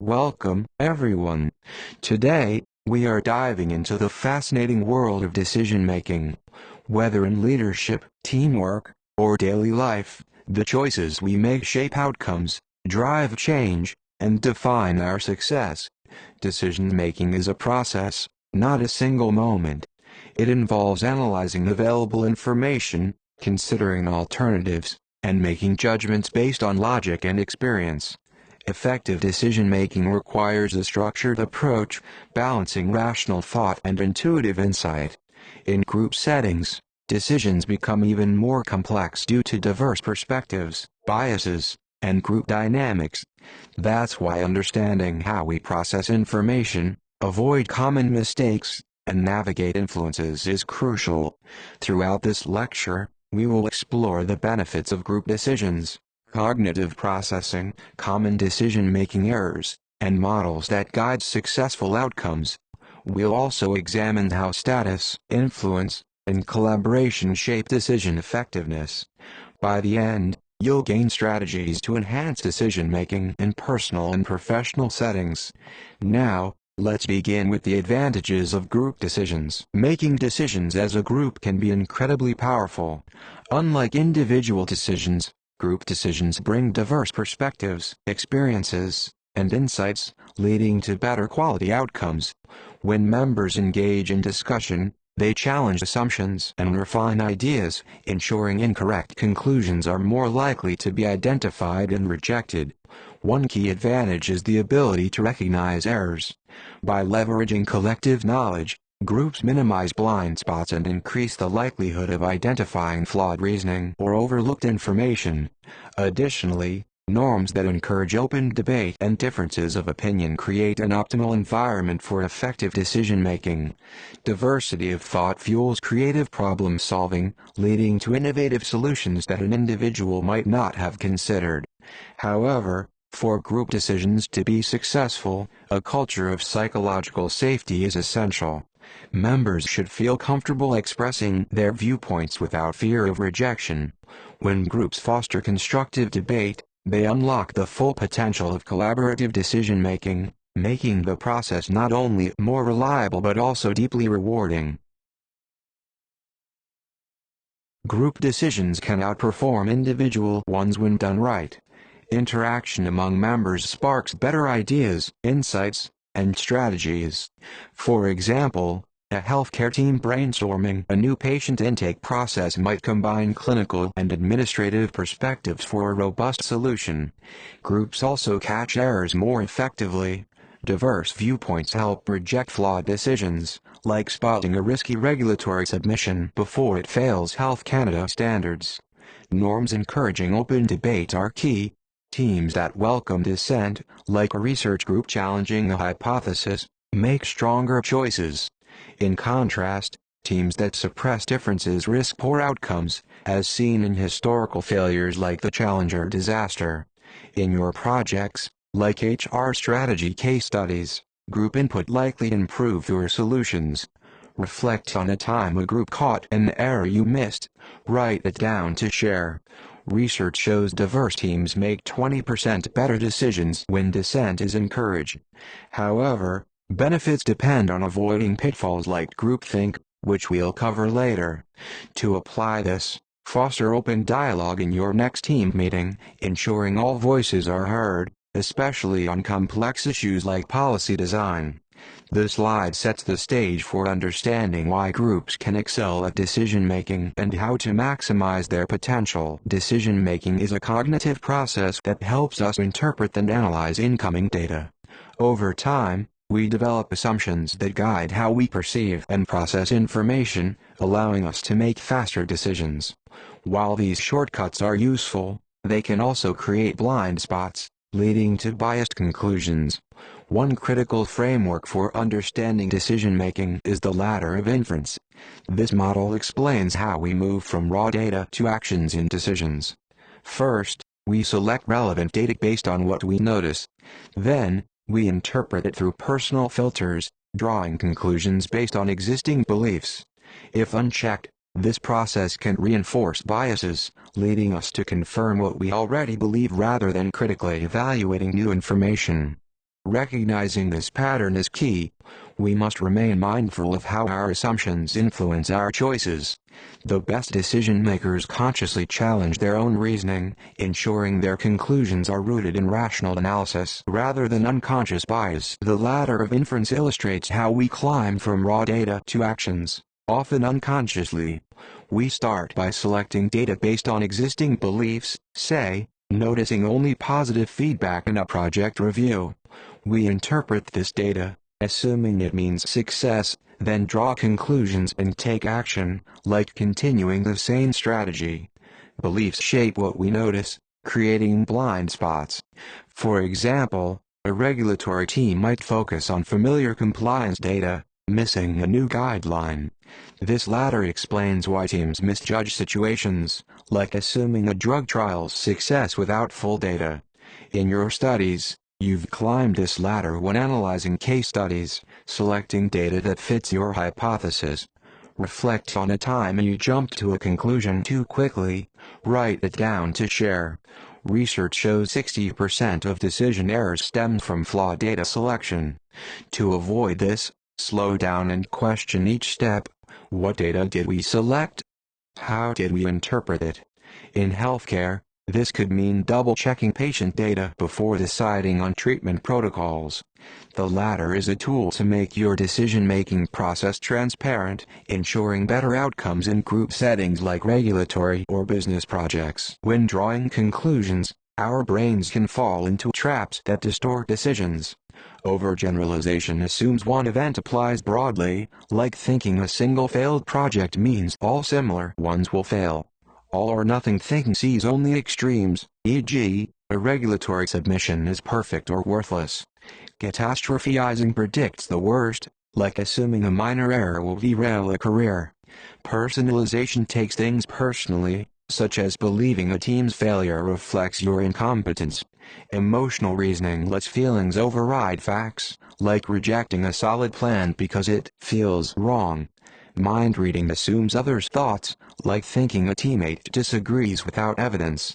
Welcome, everyone. Today, we are diving into the fascinating world of decision-making. Whether in leadership, teamwork, or daily life, the choices we make shape outcomes, drive change, and define our success. Decision-making is a process, not a single moment. It involves analyzing available information, considering alternatives, and making judgments based on logic and experience. Effective decision-making requires a structured approach, balancing rational thought and intuitive insight. In group settings, decisions become even more complex due to diverse perspectives, biases, and group dynamics. That's why understanding how we process information, avoid common mistakes, and navigate influences is crucial. Throughout this lecture, we will explore the benefits of group decisions, cognitive processing, common decision-making errors, and models that guide successful outcomes. We'll also examine how status, influence, and collaboration shape decision effectiveness. By the end, you'll gain strategies to enhance decision-making in personal and professional settings. Now, let's begin with the advantages of group decisions. Making decisions as a group can be incredibly powerful. Unlike individual decisions, group decisions bring diverse perspectives, experiences, and insights, leading to better quality outcomes. When members engage in discussion, they challenge assumptions and refine ideas, ensuring incorrect conclusions are more likely to be identified and rejected. One key advantage is the ability to recognize errors. By leveraging collective knowledge, groups minimize blind spots and increase the likelihood of identifying flawed reasoning or overlooked information. Additionally, norms that encourage open debate and differences of opinion create an optimal environment for effective decision-making. Diversity of thought fuels creative problem-solving, leading to innovative solutions that an individual might not have considered. However, for group decisions to be successful, a culture of psychological safety is essential. Members should feel comfortable expressing their viewpoints without fear of rejection. When groups foster constructive debate, they unlock the full potential of collaborative decision-making, making the process not only more reliable but also deeply rewarding. Group decisions can outperform individual ones when done right. Interaction among members sparks better ideas, insights, and strategies. For example, a healthcare team brainstorming a new patient intake process might combine clinical and administrative perspectives for a robust solution. Groups also catch errors more effectively. Diverse viewpoints help reject flawed decisions, like spotting a risky regulatory submission before it fails Health Canada standards. Norms encouraging open debate are key. Teams that welcome dissent, like a research group challenging a hypothesis, make stronger choices. In contrast, teams that suppress differences risk poor outcomes, as seen in historical failures like the Challenger disaster. In your projects, like HR strategy case studies, group input likely improve your solutions. Reflect on a time a group caught an error you missed. Write it down to share. Research shows diverse teams make 20% better decisions when dissent is encouraged. However, benefits depend on avoiding pitfalls like groupthink, which we'll cover later. To apply this, foster open dialogue in your next team meeting, ensuring all voices are heard, especially on complex issues like policy design. This slide sets the stage for understanding why groups can excel at decision-making and how to maximize their potential. Decision-making is a cognitive process that helps us interpret and analyze incoming data. Over time, we develop assumptions that guide how we perceive and process information, allowing us to make faster decisions. While these shortcuts are useful, they can also create blind spots, leading to biased conclusions. One critical framework for understanding decision-making is the ladder of inference. This model explains how we move from raw data to actions in decisions. First, we select relevant data based on what we notice. Then, we interpret it through personal filters, drawing conclusions based on existing beliefs. If unchecked, this process can reinforce biases, leading us to confirm what we already believe rather than critically evaluating new information. Recognizing this pattern is key. We must remain mindful of how our assumptions influence our choices. The best decision makers consciously challenge their own reasoning, ensuring their conclusions are rooted in rational analysis rather than unconscious bias. The ladder of inference illustrates how we climb from raw data to actions, often unconsciously. We start by selecting data based on existing beliefs, say, noticing only positive feedback in a project review. We interpret this data, assuming it means success, then draw conclusions and take action, like continuing the same strategy. Beliefs shape what we notice, creating blind spots. For example, a regulatory team might focus on familiar compliance data, missing a new guideline. This latter explains why teams misjudge situations, like assuming a drug trial's success without full data. In your studies, you've climbed this ladder when analyzing case studies, selecting data that fits your hypothesis. Reflect on a time you jumped to a conclusion too quickly. Write it down to share. Research shows 60% of decision errors stem from flawed data selection. To avoid this, slow down and question each step. What data did we select? How did we interpret it? In healthcare, this could mean double-checking patient data before deciding on treatment protocols. The latter is a tool to make your decision-making process transparent, ensuring better outcomes in group settings like regulatory or business projects. When drawing conclusions, our brains can fall into traps that distort decisions. Overgeneralization assumes one event applies broadly, like thinking a single failed project means all similar ones will fail. All-or-nothing thinking sees only extremes, e.g., a regulatory submission is perfect or worthless. Catastrophizing predicts the worst, like assuming a minor error will derail a career. Personalization takes things personally, such as believing a team's failure reflects your incompetence. Emotional reasoning lets feelings override facts, like rejecting a solid plan because it feels wrong. Mind reading assumes others' thoughts, like thinking a teammate disagrees without evidence.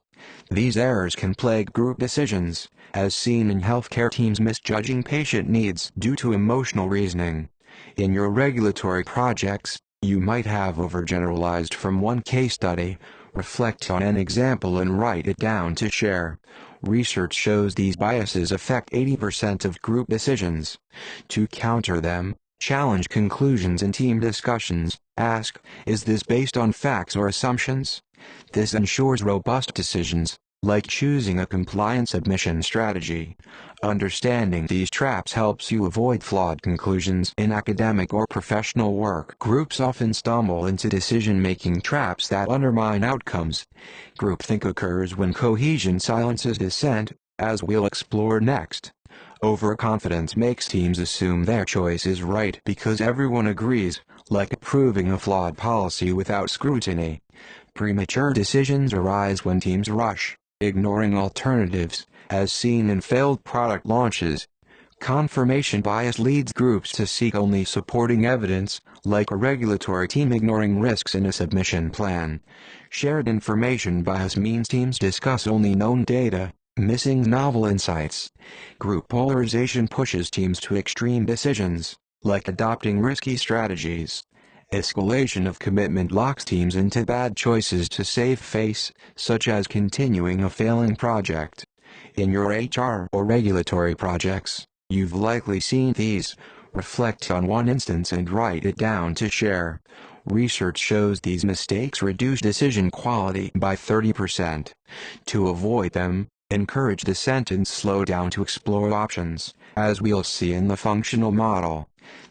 These errors can plague group decisions, as seen in healthcare teams misjudging patient needs due to emotional reasoning. In your regulatory projects, you might have overgeneralized from one case study. Reflect on an example and write it down to share. Research shows these biases affect 80% of group decisions. To counter them, challenge conclusions in team discussions. Ask, is this based on facts or assumptions? This ensures robust decisions, like choosing a compliance submission strategy. Understanding these traps helps you avoid flawed conclusions in academic or professional work. Groups often stumble into decision-making traps that undermine outcomes. Groupthink occurs when cohesion silences dissent, as we'll explore next. Overconfidence makes teams assume their choice is right because everyone agrees, like approving a flawed policy without scrutiny. Premature decisions arise when teams rush, ignoring alternatives, as seen in failed product launches. Confirmation bias leads groups to seek only supporting evidence, like a regulatory team ignoring risks in a submission plan. Shared information bias means teams discuss only known data, missing novel insights. Group polarization pushes teams to extreme decisions, like adopting risky strategies. Escalation of commitment locks teams into bad choices to save face, such as continuing a failing project. In your HR or regulatory projects, you've likely seen these. Reflect on one instance and write it down to share. Research shows these mistakes reduce decision quality by 30%. To avoid them, encourage dissent and slow down to explore options, as we'll see in the functional model.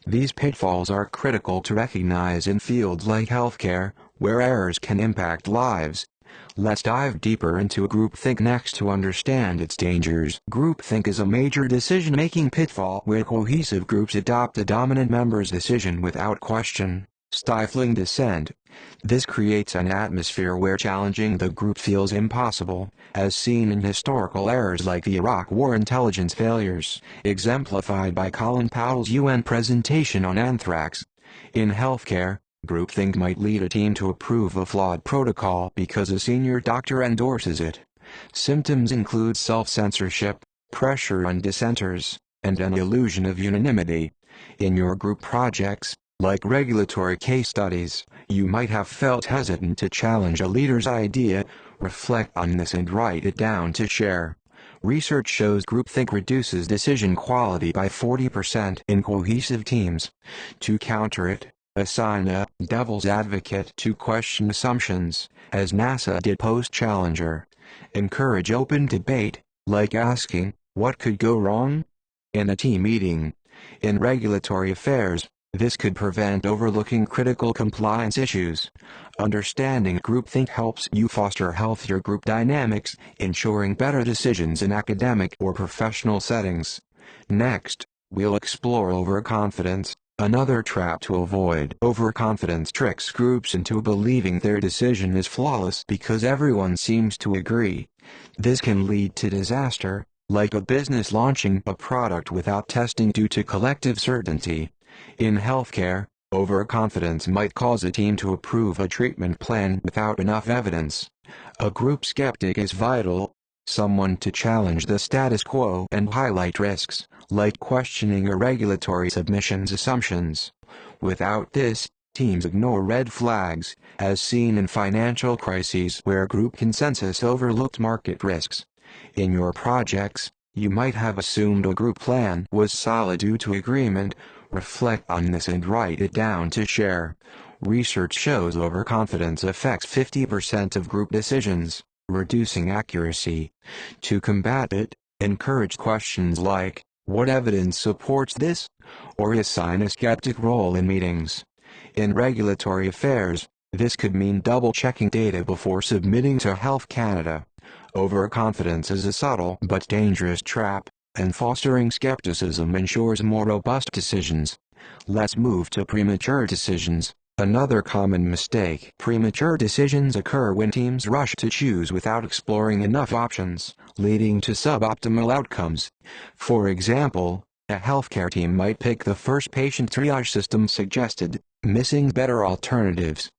These pitfalls are critical to recognize in fields like healthcare, where errors can impact lives. Let's dive deeper into groupthink next to understand its dangers. Groupthink is a major decision-making pitfall where cohesive groups adopt the dominant member's decision without question, stifling dissent. This creates an atmosphere where challenging the group feels impossible, as seen in historical errors like the Iraq War intelligence failures, exemplified by Colin Powell's UN presentation on anthrax. In healthcare, groupthink might lead a team to approve a flawed protocol because a senior doctor endorses it. Symptoms include self-censorship, pressure on dissenters, and an illusion of unanimity. In your group projects, like regulatory case studies, you might have felt hesitant to challenge a leader's idea. Reflect on this and write it down to share. Research shows groupthink reduces decision quality by 40% in cohesive teams. To counter it, assign a devil's advocate to question assumptions, as NASA did post-Challenger. Encourage open debate, like asking, what could go wrong? In a team meeting. In regulatory affairs, this could prevent overlooking critical compliance issues. Understanding groupthink helps you foster healthier group dynamics, ensuring better decisions in academic or professional settings. Next, we'll explore overconfidence. Another trap to avoid. Overconfidence tricks groups into believing their decision is flawless because everyone seems to agree. This can lead to disaster, like a business launching a product without testing due to collective certainty. In healthcare, overconfidence might cause a team to approve a treatment plan without enough evidence. A group skeptic is vital, someone to challenge the status quo and highlight risks, like questioning a regulatory submission's assumptions. Without this, teams ignore red flags, as seen in financial crises where group consensus overlooked market risks. In your projects, you might have assumed a group plan was solid due to agreement. Reflect on this and write it down to share. Research shows overconfidence affects 50% of group decisions, reducing accuracy. To combat it, encourage questions like, what evidence supports this? Or assign a skeptic role in meetings. In regulatory affairs, this could mean double-checking data before submitting to Health Canada. Overconfidence is a subtle but dangerous trap, and fostering skepticism ensures more robust decisions. Let's move to premature decisions. Another common mistake. Premature decisions occur when teams rush to choose without exploring enough options, leading to suboptimal outcomes. For example, a healthcare team might pick the first patient triage system suggested, missing better alternatives.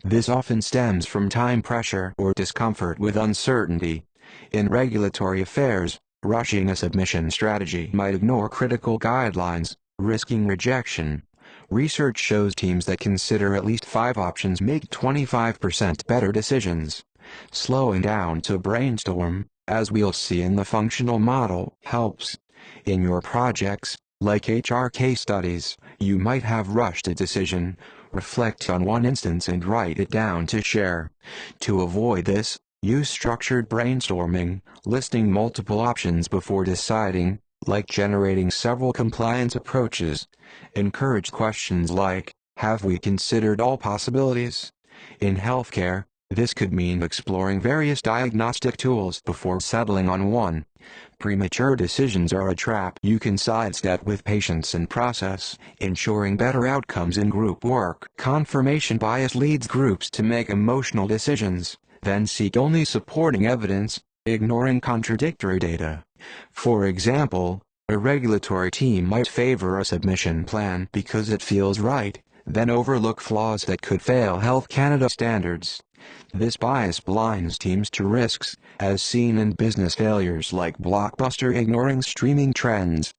This often stems from time pressure or discomfort with uncertainty. In regulatory affairs, rushing a submission strategy might ignore critical guidelines, risking rejection. Research shows teams that consider at least 5 options make 25% better decisions. Slowing down to brainstorm, as we'll see in the functional model, helps. In your projects, like HR case studies, you might have rushed a decision. Reflect on one instance and write it down to share. To avoid this, use structured brainstorming, listing multiple options before deciding, like generating several compliance approaches. Encourage questions like, have we considered all possibilities? In healthcare, this could mean exploring various diagnostic tools before settling on one. Premature decisions are a trap you can sidestep with patience and process, ensuring better outcomes in group work. Confirmation bias leads groups to make emotional decisions, then seek only supporting evidence, ignoring contradictory data. For example, a regulatory team might favor a submission plan because it feels right, then overlook flaws that could fail Health Canada standards. This bias blinds teams to risks, as seen in business failures like Blockbuster ignoring streaming trends.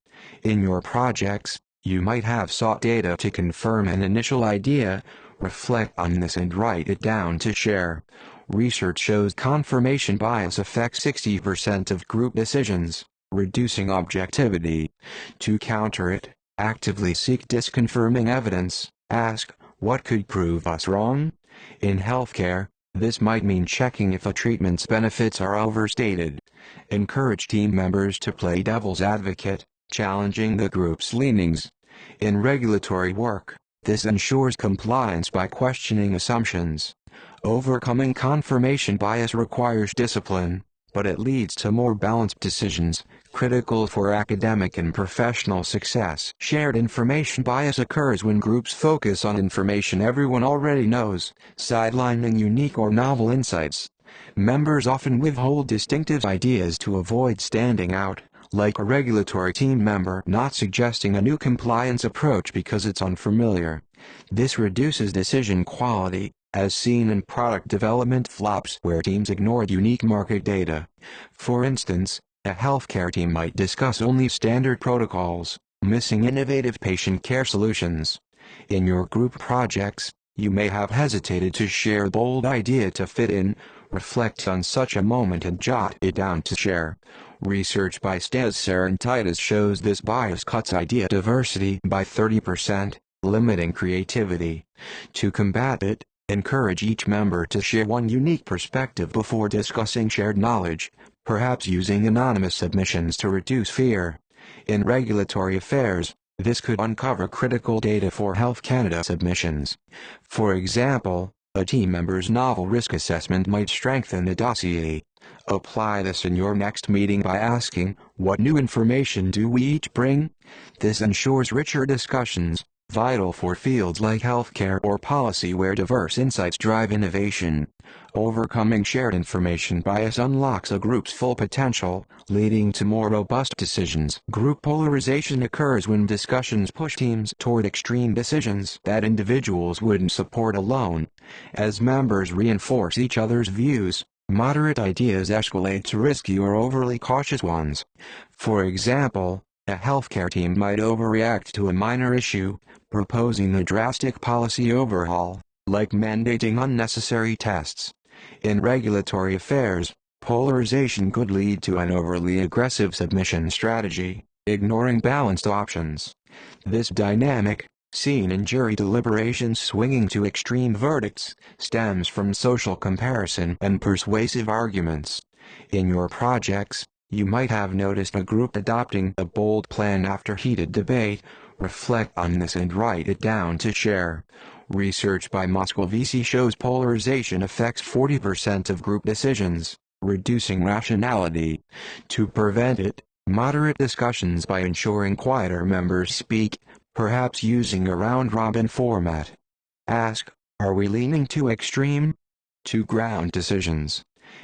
In your projects, you might have sought data to confirm an initial idea. Reflect on this and write it down to share. Research shows confirmation bias affects 60% of group decisions, reducing objectivity. To counter it, actively seek disconfirming evidence. Ask, what could prove us wrong? In healthcare, this might mean checking if a treatment's benefits are overstated. Encourage team members to play devil's advocate, challenging the group's leanings. In regulatory work, this ensures compliance by questioning assumptions. Overcoming confirmation bias requires discipline, but it leads to more balanced decisions, critical for academic and professional success. Shared information bias occurs when groups focus on information everyone already knows, sidelining unique or novel insights. Members often withhold distinctive ideas to avoid standing out, like a regulatory team member not suggesting a new compliance approach because it's unfamiliar. This reduces decision quality, as seen in product development flops where teams ignored unique market data. For instance, a healthcare team might discuss only standard protocols, missing innovative patient care solutions. In your group projects, you may have hesitated to share a bold idea to fit in. Reflect on such a moment and jot it down to share. Research by Stas Sarantitis shows this bias cuts idea diversity by 30%, limiting creativity. To combat it, encourage each member to share one unique perspective before discussing shared knowledge, perhaps using anonymous submissions to reduce fear. In regulatory affairs, this could uncover critical data for Health Canada submissions. For example, a team member's novel risk assessment might strengthen the dossier. Apply this in your next meeting by asking, what new information do we each bring? This ensures richer discussions, vital for fields like healthcare or policy where diverse insights drive innovation. Overcoming shared information bias unlocks a group's full potential, leading to more robust decisions. Group polarization occurs when discussions push teams toward extreme decisions that individuals wouldn't support alone. As members reinforce each other's views, moderate ideas escalate to risky or overly cautious ones. For example, a healthcare team might overreact to a minor issue, proposing a drastic policy overhaul, like mandating unnecessary tests. In regulatory affairs, polarization could lead to an overly aggressive submission strategy, ignoring balanced options. This dynamic, seen in jury deliberations swinging to extreme verdicts, stems from social comparison and persuasive arguments. In your projects, you might have noticed a group adopting a bold plan after heated debate. Reflect on this and write it down to share. Research by Moscovici shows polarization affects 40% of group decisions, reducing rationality. To prevent it, moderate discussions by ensuring quieter members speak, perhaps using a round-robin format. Ask, are we leaning too extreme? To ground decisions.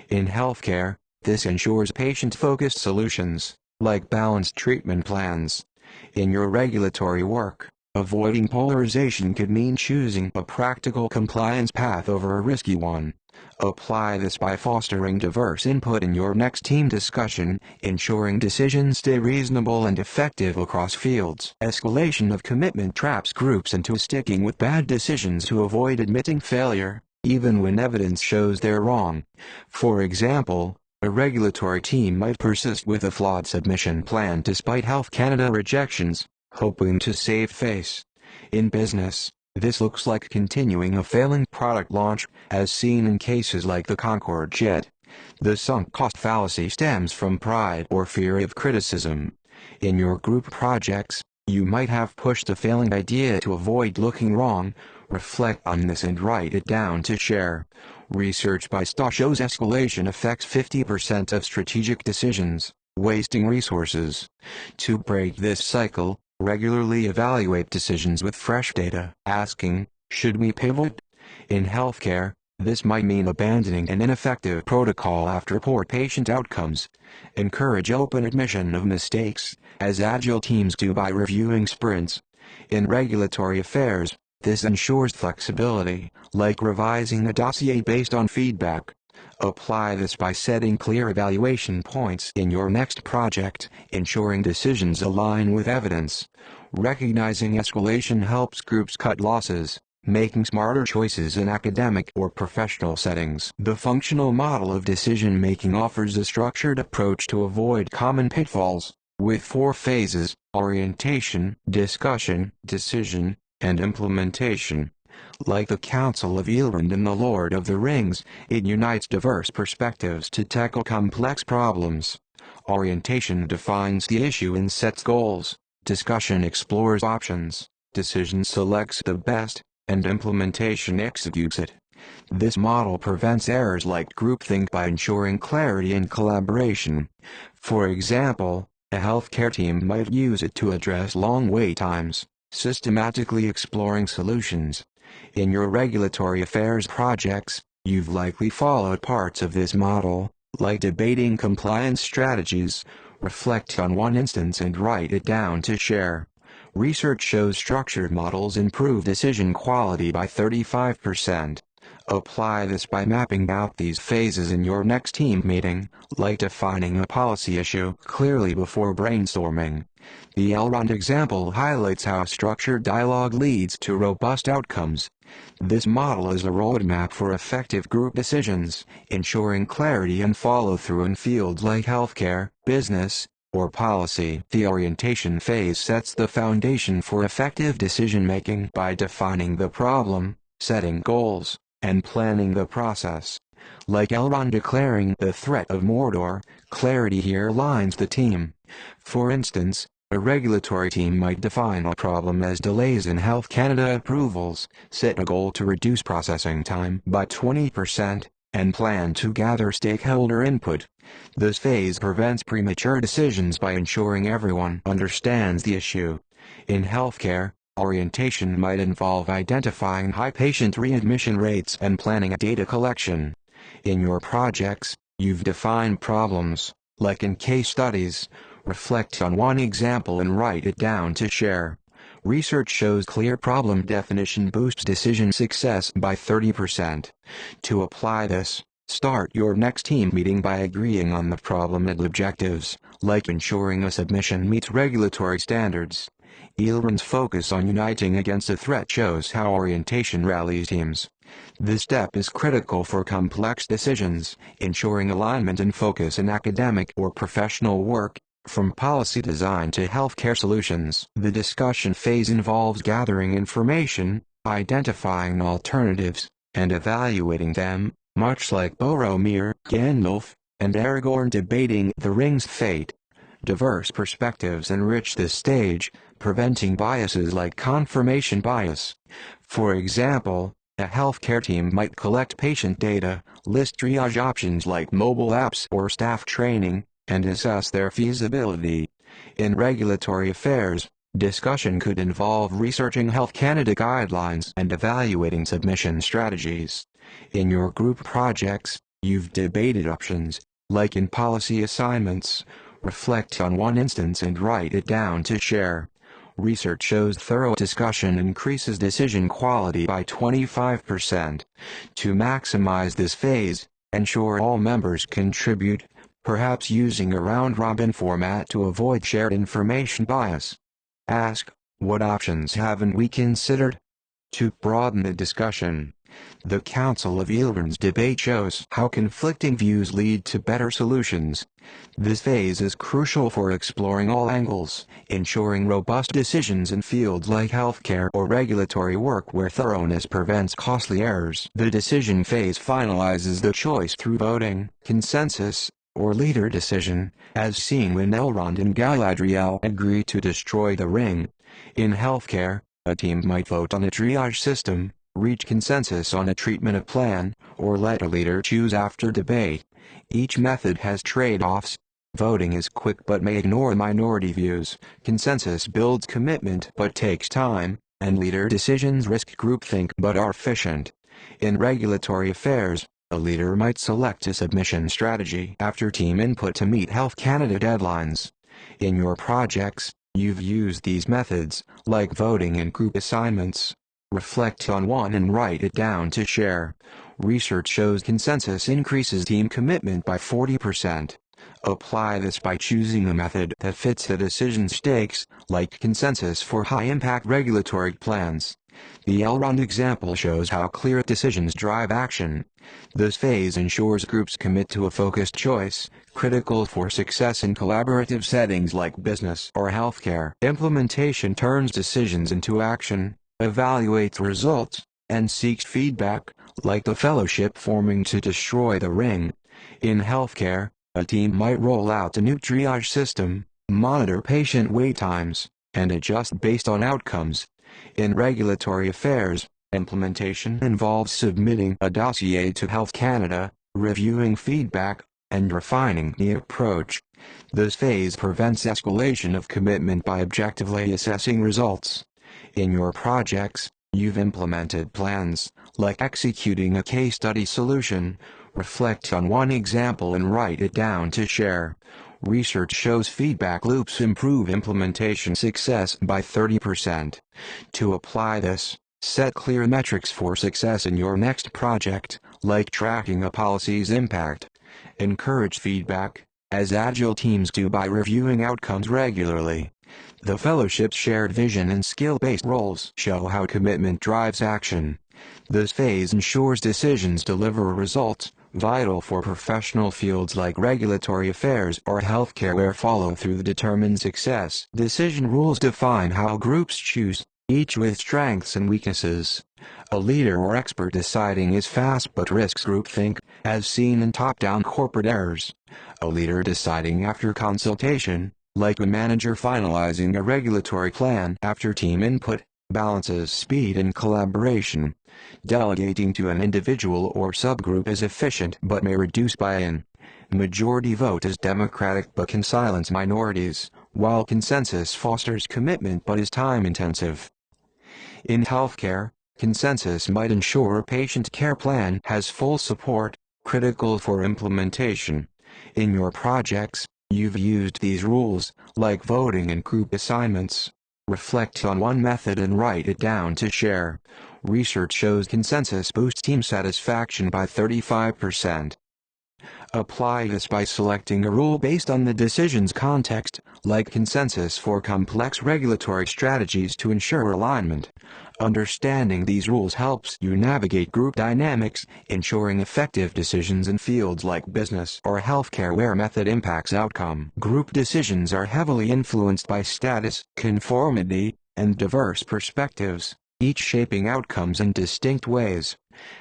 In healthcare, this ensures patient-focused solutions, like balanced treatment plans. In your regulatory work, avoiding polarization could mean choosing a practical compliance path over a risky one. Apply this by fostering diverse input in your next team discussion, ensuring decisions stay reasonable and effective across fields. Escalation of commitment traps groups into sticking with bad decisions to avoid admitting failure, even when evidence shows they're wrong. For example, a regulatory team might persist with a flawed submission plan despite Health Canada rejections, hoping to save face. In business, this looks like continuing a failing product launch, as seen in cases like the Concorde jet. The sunk cost fallacy stems from pride or fear of criticism. In your group projects, you might have pushed a failing idea to avoid looking wrong. Reflect on this and write it down to share. Research by Sta shows escalation affects 50% of strategic decisions, wasting resources. To break this cycle, regularly evaluate decisions with fresh data. Asking, should we pivot? In healthcare, this might mean abandoning an ineffective protocol after poor patient outcomes. Encourage open admission of mistakes, as agile teams do by reviewing sprints. In regulatory affairs, this ensures flexibility, like revising a dossier based on feedback. Apply this by setting clear evaluation points in your next project, ensuring decisions align with evidence. Recognizing escalation helps groups cut losses, making smarter choices in academic or professional settings. The functional model of decision-making offers a structured approach to avoid common pitfalls, with 4 phases: orientation, discussion, decision, and implementation. Like the Council of Elrond in The Lord of the Rings, it unites diverse perspectives to tackle complex problems. Orientation defines the issue and sets goals. Discussion explores options. Decision selects the best, and implementation executes it. This model prevents errors like groupthink by ensuring clarity and collaboration. For example, a healthcare team might use it to address long wait times, systematically exploring solutions. In your regulatory affairs projects, you've likely followed parts of this model, like debating compliance strategies. Reflect on one instance and write it down to share. Research shows structured models improve decision quality by 35%. Apply this by mapping out these phases in your next team meeting, like defining a policy issue clearly before brainstorming. The Elrond example highlights how structured dialogue leads to robust outcomes. This model is a roadmap for effective group decisions, ensuring clarity and follow-through in fields like healthcare, business, or policy. The orientation phase sets the foundation for effective decision-making by defining the problem, setting goals, and planning the process. Like Elrond declaring the threat of Mordor, clarity here aligns the team. For instance, a regulatory team might define a problem as delays in Health Canada approvals, set a goal to reduce processing time by 20%, and plan to gather stakeholder input. This phase prevents premature decisions by ensuring everyone understands the issue. In healthcare, orientation might involve identifying high patient readmission rates and planning data collection. In your projects, you've defined problems, like in case studies. Reflect on one example and write it down to share. Research shows clear problem definition boosts decision success by 30%. To apply this, start your next team meeting by agreeing on the problem and objectives, like ensuring a submission meets regulatory standards. Elrond's focus on uniting against a threat shows how orientation rallies teams. This step is critical for complex decisions, ensuring alignment and focus in academic or professional work, from policy design to healthcare solutions. The discussion phase involves gathering information, identifying alternatives, and evaluating them, much like Boromir, Gandalf, and Aragorn debating the ring's fate. Diverse perspectives enrich this stage, preventing biases like confirmation bias. For example, a healthcare team might collect patient data, list triage options like mobile apps or staff training, and assess their feasibility. In regulatory affairs, discussion could involve researching Health Canada guidelines and evaluating submission strategies. In your group projects, you've debated options, like in policy assignments. Reflect on one instance and write it down to share. Research shows thorough discussion increases decision quality by 25%. To maximize this phase, ensure all members contribute, perhaps using a round-robin format to avoid shared information bias. Ask, what options haven't we considered? To broaden the discussion. The Council of Elrond's debate shows how conflicting views lead to better solutions. This phase is crucial for exploring all angles, ensuring robust decisions in fields like healthcare or regulatory work where thoroughness prevents costly errors. The decision phase finalizes the choice through voting, consensus, or leader decision, as seen when Elrond and Galadriel agree to destroy the ring. In healthcare, a team might vote on a triage system, reach consensus on a treatment plan, or let a leader choose after debate. Each method has trade-offs. Voting is quick but may ignore minority views. Consensus builds commitment but takes time, and leader decisions risk groupthink but are efficient. In regulatory affairs, a leader might select a submission strategy after team input to meet Health Canada deadlines. In your projects, you've used these methods, like voting and group assignments. Reflect on one and write it down to share. Research shows consensus increases team commitment by 40%. Apply this by choosing a method that fits the decision stakes, like consensus for high-impact regulatory plans. The Elrond example shows how clear decisions drive action. This phase ensures groups commit to a focused choice, critical for success in collaborative settings like business or healthcare. Implementation turns decisions into action, evaluates results, and seeks feedback, like the fellowship forming to destroy the ring. In healthcare, a team might roll out a new triage system, monitor patient wait times, and adjust based on outcomes. In regulatory affairs, implementation involves submitting a dossier to Health Canada, reviewing feedback, and refining the approach. This phase prevents escalation of commitment by objectively assessing results. In your projects, you've implemented plans, like executing a case study solution. Reflect on one example and write it down to share. Research shows feedback loops improve implementation success by 30%. To apply this, Set clear metrics for success in your next project, like tracking a policy's impact. Encourage feedback, as agile teams do by reviewing outcomes regularly. The fellowship's shared vision and skill-based roles show how commitment drives action. This phase ensures decisions deliver results, vital for professional fields like regulatory affairs or healthcare where follow-through determines success. Decision rules define how groups choose, each with strengths and weaknesses. A leader or expert deciding is fast but risks groupthink, as seen in top-down corporate errors. A leader deciding after consultation, like a manager finalizing a regulatory plan after team input, balances speed and collaboration. Delegating to an individual or subgroup is efficient but may reduce buy-in. Majority vote is democratic but can silence minorities, while consensus fosters commitment but is time-intensive. In healthcare, consensus might ensure a patient care plan has full support, critical for implementation. In your projects, you've used these rules, like voting and group assignments. Reflect on one method and write it down to share. Research shows consensus boosts team satisfaction by 35%. Apply this by selecting a rule based on the decision's context, like consensus for complex regulatory strategies to ensure alignment. Understanding these rules helps you navigate group dynamics, ensuring effective decisions in fields like business or healthcare where method impacts outcome. Group decisions are heavily influenced by status, conformity, and diverse perspectives, each shaping outcomes in distinct ways.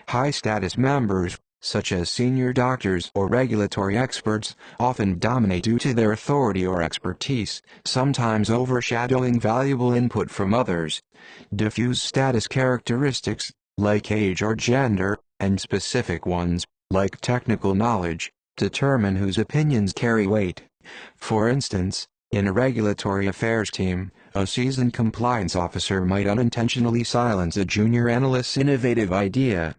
High-status members, such as senior doctors or regulatory experts, often dominate due to their authority or expertise, sometimes overshadowing valuable input from others. Diffuse status characteristics, like age or gender, and specific ones, like technical knowledge, determine whose opinions carry weight. For instance, in a regulatory affairs team, a seasoned compliance officer might unintentionally silence a junior analyst's innovative idea.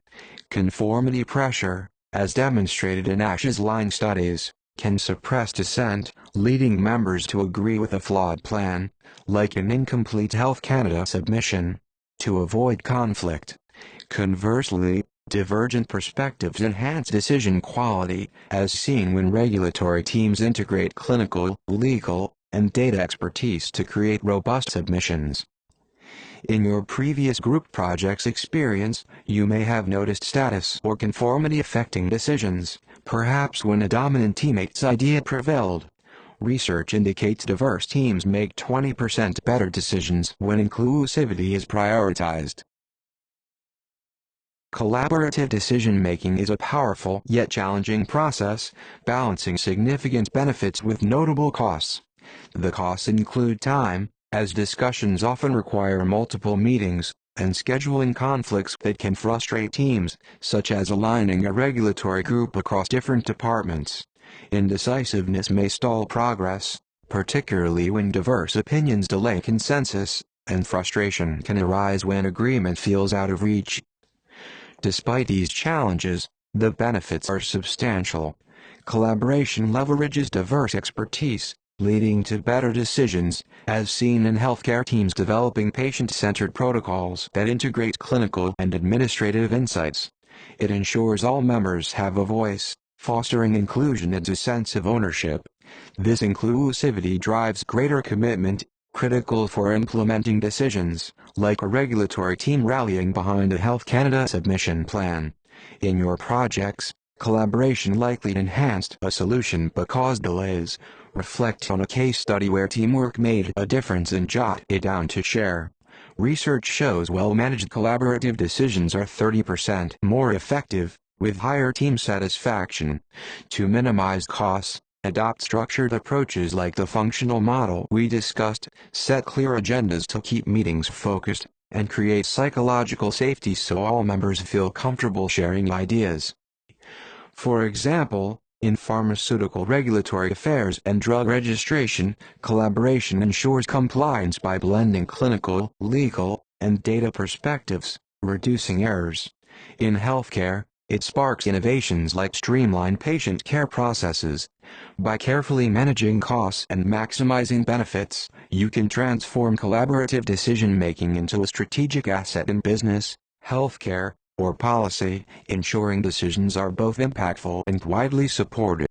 Conformity pressure, as demonstrated in Ash's line studies, can suppress dissent, leading members to agree with a flawed plan, like an incomplete Health Canada submission, to avoid conflict. Conversely, divergent perspectives enhance decision quality, as seen when regulatory teams integrate clinical, legal, and data expertise to create robust submissions. In your previous group projects experience, you may have noticed status or conformity affecting decisions, perhaps when a dominant teammate's idea prevailed. Research indicates diverse teams make 20% better decisions when inclusivity is prioritized. Collaborative decision-making is a powerful yet challenging process, balancing significant benefits with notable costs. The costs include time, as discussions often require multiple meetings, and scheduling conflicts that can frustrate teams, such as aligning a regulatory group across different departments. Indecisiveness may stall progress, particularly when diverse opinions delay consensus, and frustration can arise when agreement feels out of reach. Despite these challenges, the benefits are substantial. Collaboration leverages diverse expertise, leading to better decisions, as seen in healthcare teams developing patient-centered protocols that integrate clinical and administrative insights. It ensures all members have a voice, fostering inclusion and a sense of ownership. This inclusivity drives greater commitment, critical for implementing decisions, like a regulatory team rallying behind a Health Canada submission plan. In your projects, collaboration likely enhanced a solution but caused delays. Reflect on a case study where teamwork made a difference and jot it down to share. Research shows well-managed collaborative decisions are 30% more effective, with higher team satisfaction. To minimize costs, adopt structured approaches like the functional model we discussed, set clear agendas to keep meetings focused, and create psychological safety so all members feel comfortable sharing ideas. For example, in pharmaceutical regulatory affairs and drug registration, collaboration ensures compliance by blending clinical, legal, and data perspectives, reducing errors. In healthcare, it sparks innovations like streamlined patient care processes, By carefully managing costs and maximizing benefits, you can transform collaborative decision-making into a strategic asset in business, healthcare, or policy, ensuring decisions are both impactful and widely supported.